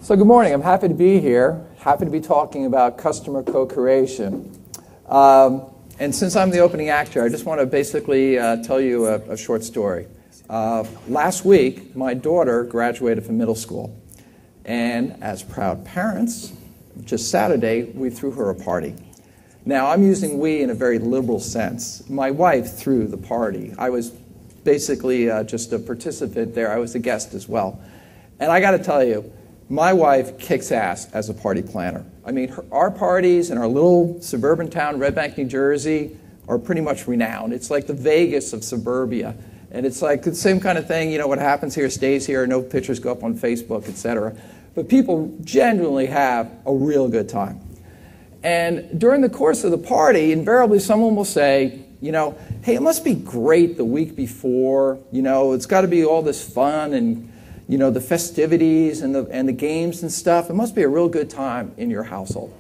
So good morning. I'm happy to be here. Happy to be talking about customer co-creation. And since I'm the opening act here, I just want to basically tell you a short story. Last week, my daughter graduated from middle school. And as proud parents, just Saturday, we threw her a party. Now, I'm using we in a very liberal sense. My wife threw the party. I was basically just a participant there. I was a guest as well. And I got to tell you, my wife kicks ass as a party planner. I mean, our parties in our little suburban town, Red Bank, New Jersey, are pretty much renowned. It's like the Vegas of suburbia. And it's like the same kind of thing, you know, what happens here stays here, no pictures go up on Facebook, etc. But people genuinely have a real good time. And during the course of the party, invariably someone will say, you know, hey, it must be great the week before, you know, it's got to be all this fun and, you know, the festivities and the games and stuff. It must be a real good time in your household.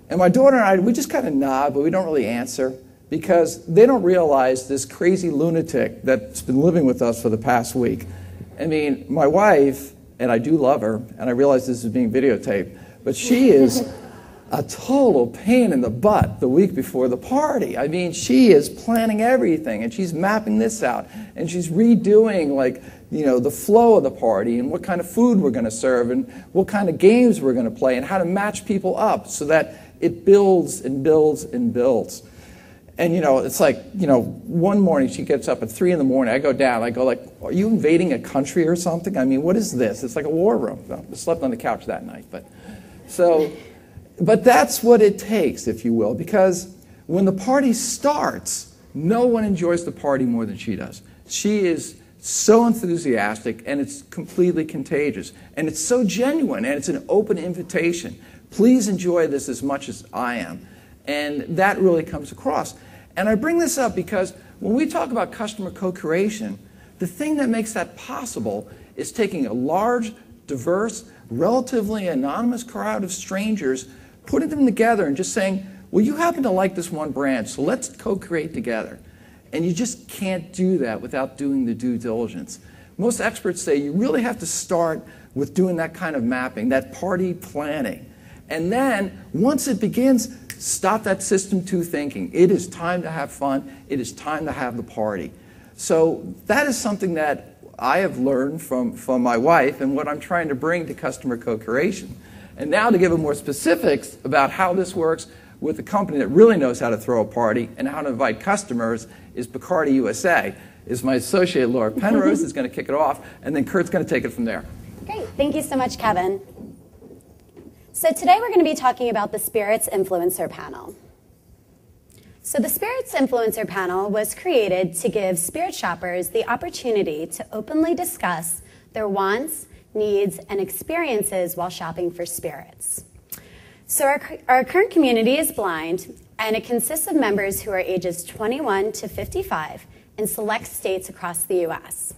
And my daughter and I, we just kind of nod, but we don't really answer because they don't realize this crazy lunatic that's been living with us for the past week. I mean, my wife, and I do love her, and I realize this is being videotaped, but she is a total pain in the butt the week before the party. I mean, she is planning everything, and she's mapping this out, and she's redoing, like, you know, the flow of the party, and what kind of food we're going to serve, and what kind of games we're going to play, and how to match people up so that it builds and builds and builds. And, you know, it's like, you know, one morning she gets up at 3 in the morning. I go down. I go like, are you invading a country or something? I mean, what is this? It's like a war room. Well, I slept on the couch that night. But that's what it takes, if you will, because when the party starts, no one enjoys the party more than she does. She is so enthusiastic, and it's completely contagious. And it's so genuine, and it's an open invitation. Please enjoy this as much as I am. And that really comes across. And I bring this up because when we talk about customer co-creation, the thing that makes that possible is taking a large, diverse, relatively anonymous crowd of strangers, putting them together and just saying, well, you happen to like this one brand, so let's co-create together. And you just can't do that without doing the due diligence. Most experts say you really have to start with doing that kind of mapping, that party planning. And then, once it begins, stop that system 2 thinking. It is time to have fun. It is time to have the party. So that is something that I have learned from my wife and what I'm trying to bring to customer co-creation. And now to give it more specifics about how this works with a company that really knows how to throw a party and how to invite customers is Bacardi USA. Is my associate Laura Penrose is going to kick it off, and then Kurt's going to take it from there. Great. Thank you so much, Kevin. So today we're going to be talking about the Spirits Influencer Panel. So the Spirits Influencer Panel was created to give spirit shoppers the opportunity to openly discuss their wants, needs, and experiences while shopping for spirits. So our current community is blind, and it consists of members who are ages 21 to 55 in select states across the U.S.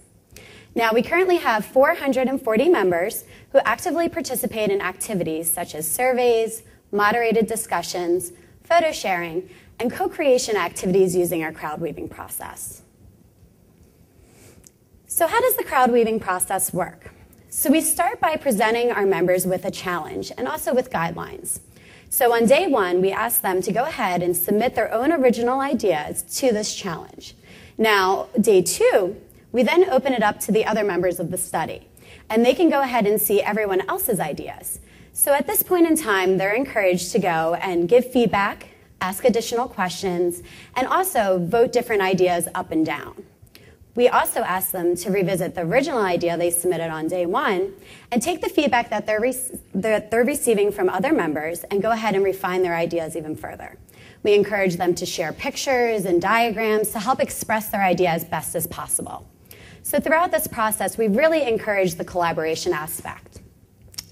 Now, we currently have 440 members who actively participate in activities such as surveys, moderated discussions, photo sharing, and co-creation activities using our crowd weaving process. So how does the crowd weaving process work? So we start by presenting our members with a challenge and also with guidelines. So on day 1, we ask them to go ahead and submit their own original ideas to this challenge. Now, day 2, we then open it up to the other members of the study, and they can go ahead and see everyone else's ideas. So at this point in time, they're encouraged to go and give feedback, ask additional questions, and also vote different ideas up and down. We also ask them to revisit the original idea they submitted on day 1 and take the feedback that they're receiving from other members and go ahead and refine their ideas even further. We encourage them to share pictures and diagrams to help express their idea as best as possible. So throughout this process, we really encourage the collaboration aspect.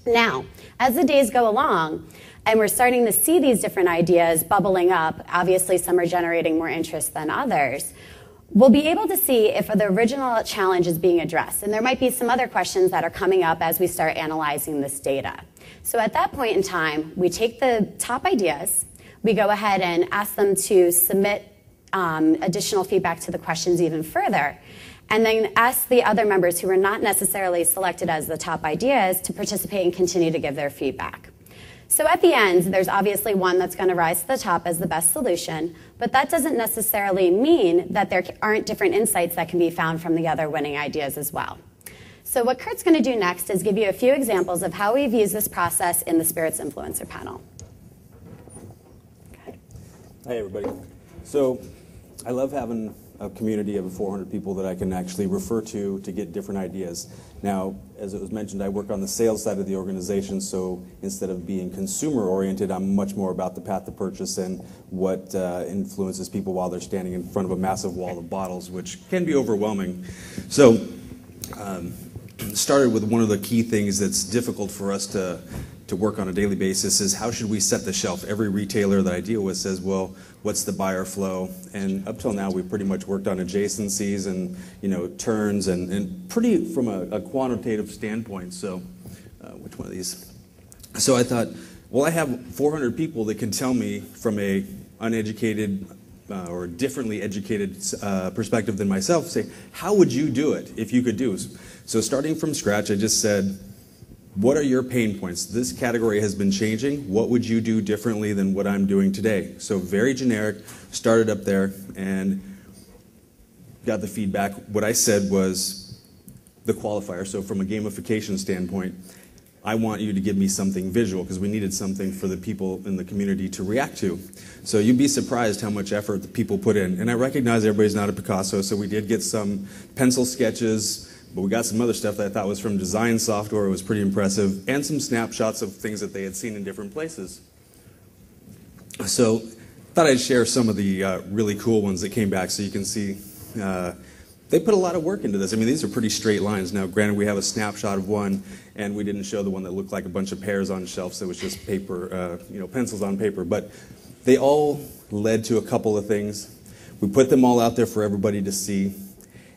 Now, as the days go along, and we're starting to see these different ideas bubbling up, obviously some are generating more interest than others, we'll be able to see if the original challenge is being addressed. And there might be some other questions that are coming up as we start analyzing this data. So at that point in time, we take the top ideas, we go ahead and ask them to submit additional feedback to the questions even further. and then ask the other members who were not necessarily selected as the top ideas to participate and continue to give their feedback. So at the end, there's obviously one that's going to rise to the top as the best solution, but that doesn't necessarily mean that there aren't different insights that can be found from the other winning ideas as well. So what Kurt's going to do next is give you a few examples of how we've used this process in the Spirits Influencer panel. Okay. Hi, everybody. So I love having a community of 400 people that I can actually refer to get different ideas. Now, as it was mentioned, I work on the sales side of the organization, so instead of being consumer-oriented, I'm much more about the path to purchase and what influences people while they're standing in front of a massive wall of bottles, which can be overwhelming. So, started with one of the key things that's difficult for us to work on a daily basis is how should we set the shelf? Every retailer that I deal with says, well, what's the buyer flow? And up till now, we've pretty much worked on adjacencies and turns and pretty from a quantitative standpoint. So which one of these? So I thought, well, I have 400 people that can tell me from a uneducated or differently educated perspective than myself, say, how would you do it if you could do it? So starting from scratch, I just said, what are your pain points? This category has been changing. What would you do differently than what I'm doing today? So very generic, started up there and got the feedback. What I said was the qualifier. So from a gamification standpoint, I want you to give me something visual because we needed something for the people in the community to react to. So you'd be surprised how much effort the people put in. And I recognize everybody's not a Picasso, so we did get some pencil sketches, but we got some other stuff that I thought was from design software. It was pretty impressive, and some snapshots of things that they had seen in different places. So thought I'd share some of the really cool ones that came back so you can see they put a lot of work into this. I mean, these are pretty straight lines. Now, granted, we have a snapshot of one, and we didn't show the one that looked like a bunch of pears on shelves. It was just paper, pencils on paper. But they all led to a couple of things. We put them all out there for everybody to see,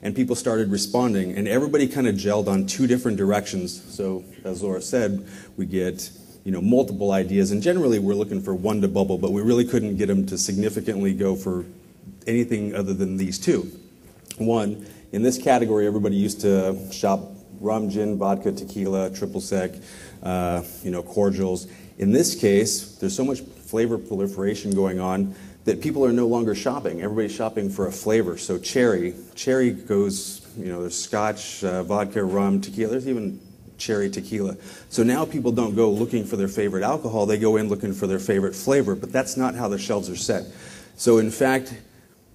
and people started responding, and everybody kind of gelled on two different directions. So, as Laura said, we get multiple ideas, and generally we're looking for one to bubble, but we really couldn't get them to significantly go for anything other than these two. One, in this category, everybody used to shop rum, gin, vodka, tequila, triple sec, cordials. In this case, there's so much flavor proliferation going on that people are no longer shopping. Everybody's shopping for a flavor. So cherry goes, there's scotch, vodka, rum, tequila. There's even cherry tequila. So now people don't go looking for their favorite alcohol. They go in looking for their favorite flavor, but that's not how the shelves are set. So in fact,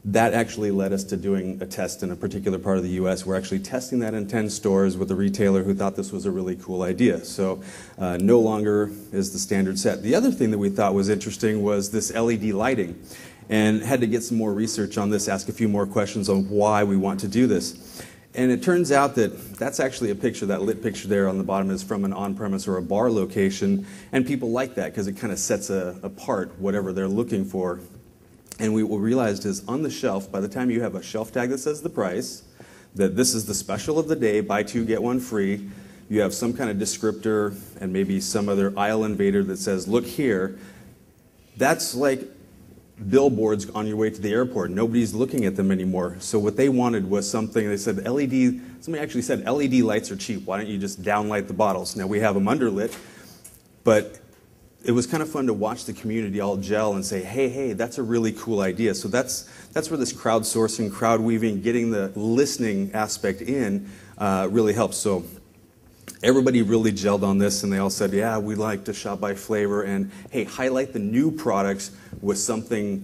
that actually led us to doing a test in a particular part of the U.S. We're actually testing that in 10 stores with a retailer who thought this was a really cool idea. So no longer is the standard set. The other thing that we thought was interesting was this LED lighting, and had to get some more research on this, ask a few more questions on why we want to do this. And it turns out that that's actually a picture, that lit picture there on the bottom is from an on-premise or a bar location, and people like that because it kind of sets apart whatever they're looking for. And what we realized is on the shelf, by the time you have a shelf tag that says the price, that this is the special of the day, buy two, get one free, you have some kind of descriptor and maybe some other aisle invader that says, look here, that's like billboards on your way to the airport. Nobody's looking at them anymore. So what they wanted was something, they said somebody actually said LED lights are cheap. Why don't you just downlight the bottles? Now we have them underlit, but it was kind of fun to watch the community all gel and say, hey, that's a really cool idea. So that's where this crowdsourcing, crowd weaving, getting the listening aspect in really helps. So everybody really gelled on this, and they all said, yeah, we like to shop by flavor, and hey, highlight the new products with something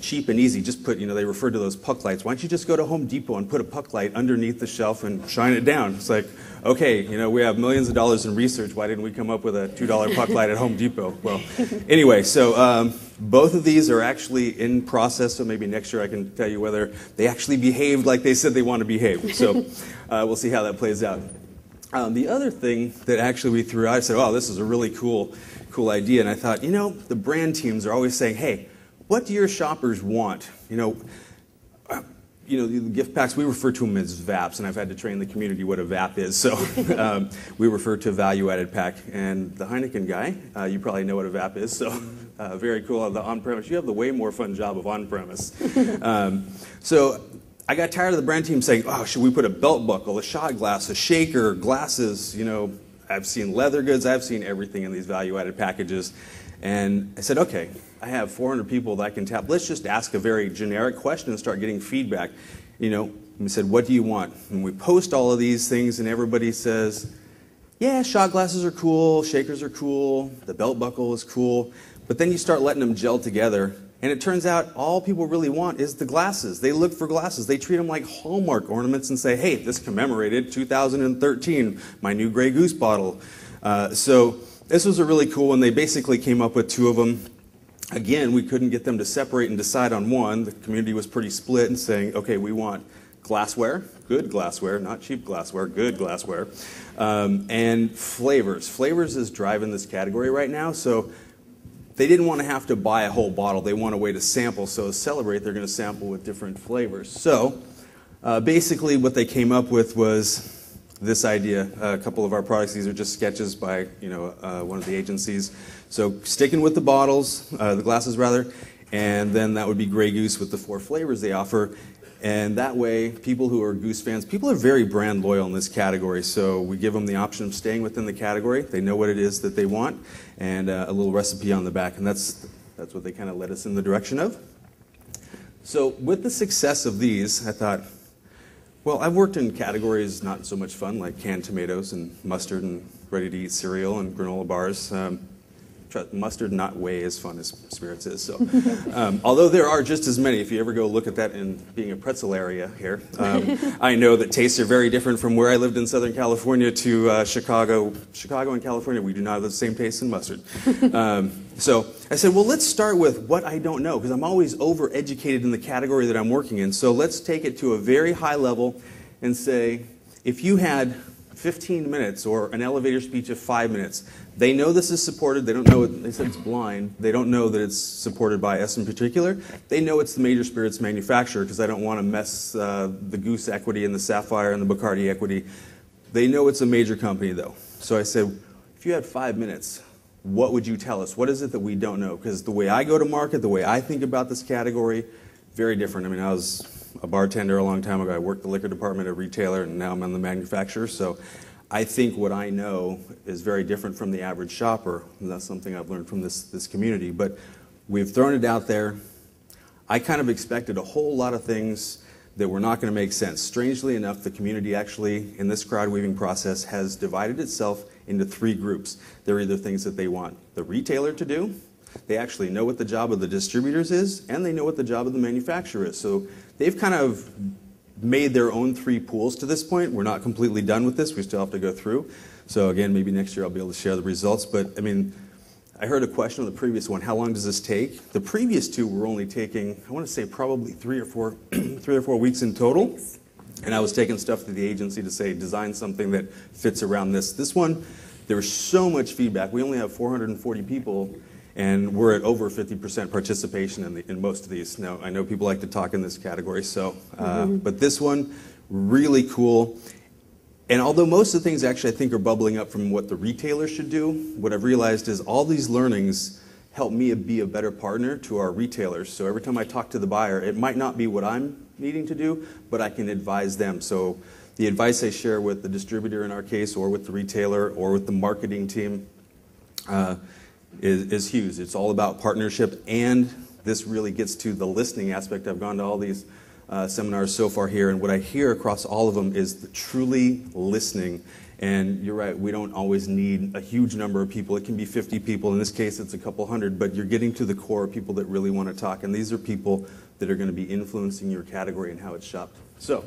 cheap and easy. Just put, they referred to those puck lights. Why don't you just go to Home Depot and put a puck light underneath the shelf and shine it down? It's like, okay, we have millions of dollars in research. Why didn't we come up with a $2 puck light at Home Depot? Well, anyway, so both of these are actually in process, so maybe next year I can tell you whether they actually behaved like they said they want to behave. So we'll see how that plays out. The other thing that actually we threw out, I said, oh, this is a really cool idea. And I thought, the brand teams are always saying, hey, what do your shoppers want? The gift packs, we refer to them as VAPs, and I've had to train the community what a VAP is. So we refer to a value-added pack. And the Heineken guy, you probably know what a VAP is, so very cool. The on-premise, you have the way more fun job of on-premise. So I got tired of the brand team saying, oh, should we put a belt buckle, a shot glass, a shaker, glasses, you know, I've seen leather goods, I've seen everything in these value-added packages. And I said, okay, I have 400 people that I can tap. Let's just ask a very generic question and start getting feedback. You know, and we said, what do you want? And we post all of these things and everybody says, yeah, shot glasses are cool, shakers are cool, the belt buckle is cool. But then you start letting them gel together. And it turns out all people really want is the glasses. They look for glasses. They treat them like Hallmark ornaments and say, hey, this commemorated 2013, my new Grey Goose bottle. So this was a really cool one. They basically came up with 2 of them. Again, we couldn't get them to separate and decide on one. The community was pretty split in saying, okay, we want glassware, good glassware, not cheap glassware, good glassware, and flavors. Flavors is driving this category right now. So they didn't want to have to buy a whole bottle. They want a way to sample. So to celebrate, they're going to sample with different flavors. So basically what they came up with was this idea. A couple of our products, these are just sketches by one of the agencies. So sticking with the bottles, the glasses rather, and then that would be Grey Goose with the 4 flavors they offer. And that way, people who are Goose fans, people are very brand loyal in this category, so we give them the option of staying within the category. They know what it is that they want, and a little recipe on the back, and that's what they kind of led us in the direction of. So with the success of these, I thought, well, I've worked in categories not so much fun, like canned tomatoes and mustard and ready-to-eat cereal and granola bars. Mustard not way as fun as spirits is. So, although there are just as many, if you ever go look at that in being a pretzel area here, I know that tastes are very different from where I lived in Southern California to Chicago. Chicago and California, we do not have the same taste in mustard. So I said, well, let's start with what I don't know, because I'm always overeducated in the category that I'm working in. So let's take it to a very high level and say, if you had 15 minutes or an elevator speech of 5 minutes. They know this is supported. They don't know it. They said it's blind. They don't know that it's supported by us in particular. They know it's the major spirits manufacturer because I don't want to mess the Goose equity and the Sapphire and the Bacardi equity. They know it's a major company though. So I said, if you had 5 minutes, what would you tell us? What is it that we don't know? Because the way I go to market, the way I think about this category, very different. I mean, I was a bartender a long time ago. I worked the liquor department at a retailer, and now I'm on the manufacturer. So I think what I know is very different from the average shopper, and that's something I've learned from this community. But we've thrown it out there. I kind of expected a whole lot of things that were not going to make sense. Strangely enough, the community actually, in this crowd weaving process, has divided itself into 3 groups. There are either things that they want the retailer to do, they actually know what the job of the distributors is, and they know what the job of the manufacturer is. So they've kind of made their own 3 pools to this point. We're not completely done with this. We still have to go through. So again, maybe next year I'll be able to share the results. But I mean, I heard a question on the previous one, how long does this take? The previous 2 were only taking, I want to say probably 3 or 4 weeks in total. And I was taking stuff to the agency to say, design something that fits around this. This one, there was so much feedback. We only have 440 people. And we're at over 50% participation in most of these. Now, I know people like to talk in this category, so, but this one, really cool. And although most of the things actually I think are bubbling up from what the retailer should do, what I've realized is all these learnings help me be a better partner to our retailers. So every time I talk to the buyer, it might not be what I'm needing to do, but I can advise them. So the advice I share with the distributor in our case, or with the retailer, or with the marketing team, is huge. It's all about partnership, and this really gets to the listening aspect. I've gone to all these seminars so far here, and what I hear across all of them is the truly listening. And you're right, we don't always need a huge number of people. It can be 50 people. In this case, it's a couple hundred, but you're getting to the core of people that really want to talk, and these are people that are going to be influencing your category and how it's shopped. So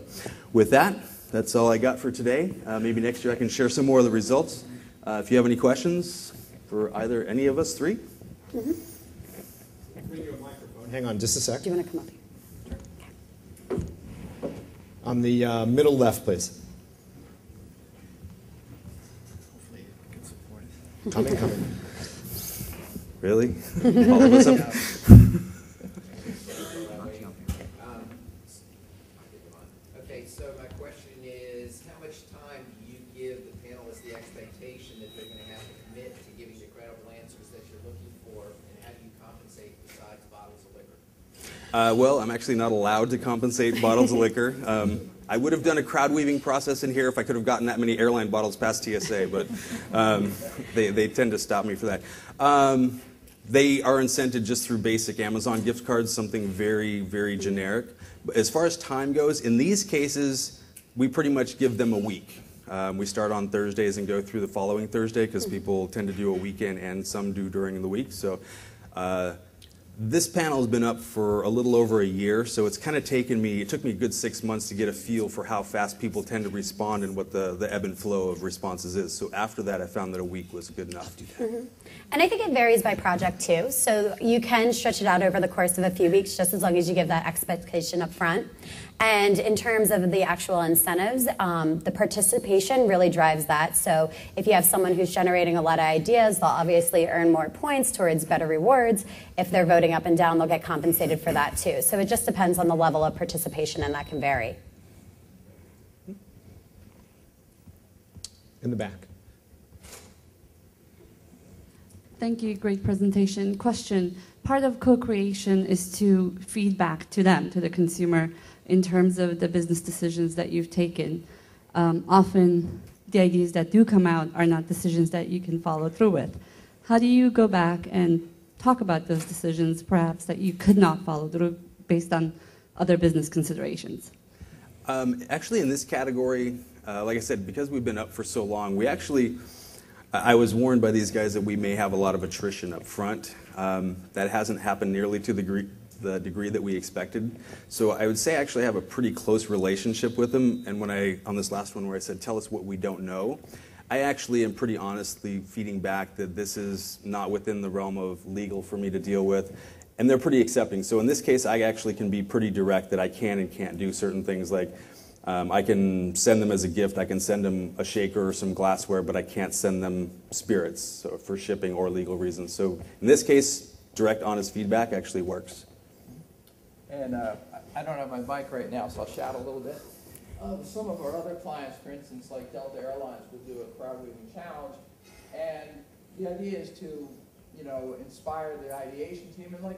with that, that's all I got for today. Maybe next year I can share some more of the results. If you have any questions for either any of us 3? Bring you a microphone. Hang on just a sec. Do you want to come up here? On the middle left, please. Hopefully you can support it. Coming. Really? All of us up? Okay, so my question is, how much time do you give the panelists the expectation that they're going to have to commit to giving the credible answers that you're looking for, and how do you compensate besides bottles of liquor? Well, I'm actually not allowed to compensate bottles of liquor. I would have done a crowd weaving process in here if I could have gotten that many airline bottles past TSA, but they tend to stop me for that. They are incented just through basic Amazon gift cards, something very, very generic. But as far as time goes, in these cases, we pretty much give them a week. We start on Thursdays and go through the following Thursday because people tend to do a weekend and some do during the week. So this panel has been up for a little over a year, so it's kind of it took me a good 6 months to get a feel for how fast people tend to respond and what the ebb and flow of responses is. So after that, I found that a week was good enough. Mm-hmm. And I think it varies by project too. So you can stretch it out over the course of a few weeks, just as long as you give that expectation up front. And in terms of the actual incentives, the participation really drives that. So if you have someone who's generating a lot of ideas, they'll obviously earn more points towards better rewards. If they're voting up and down, they'll get compensated for that too. So it just depends on the level of participation, and that can vary. In the back. Thank you, great presentation. Question, part of co-creation is to feed back to them, to the consumer, in terms of the business decisions that you've taken. Often, the ideas that do come out are not decisions that you can follow through with. How do you go back and talk about those decisions, perhaps, that you could not follow through based on other business considerations? Actually, in this category, like I said, because we've been up for so long, I was warned by these guys that we may have a lot of attrition up front. That hasn't happened nearly to the degree that we expected. So I would say I actually have a pretty close relationship with them. And on this last one where I said, tell us what we don't know, I actually am pretty honestly feeding back that this is not within the realm of legal for me to deal with. And they're pretty accepting. So in this case, I actually can be pretty direct that I can and can't do certain things like I can send them as a gift, I can send them a shaker or some glassware, but I can't send them spirits for shipping or legal reasons. So in this case, direct, honest feedback actually works. And I don't have my mic right now, so I'll shout a little bit. Some of our other clients, for instance, like Delta Airlines, will do a crowd weaving challenge, and the idea is to, inspire the ideation team and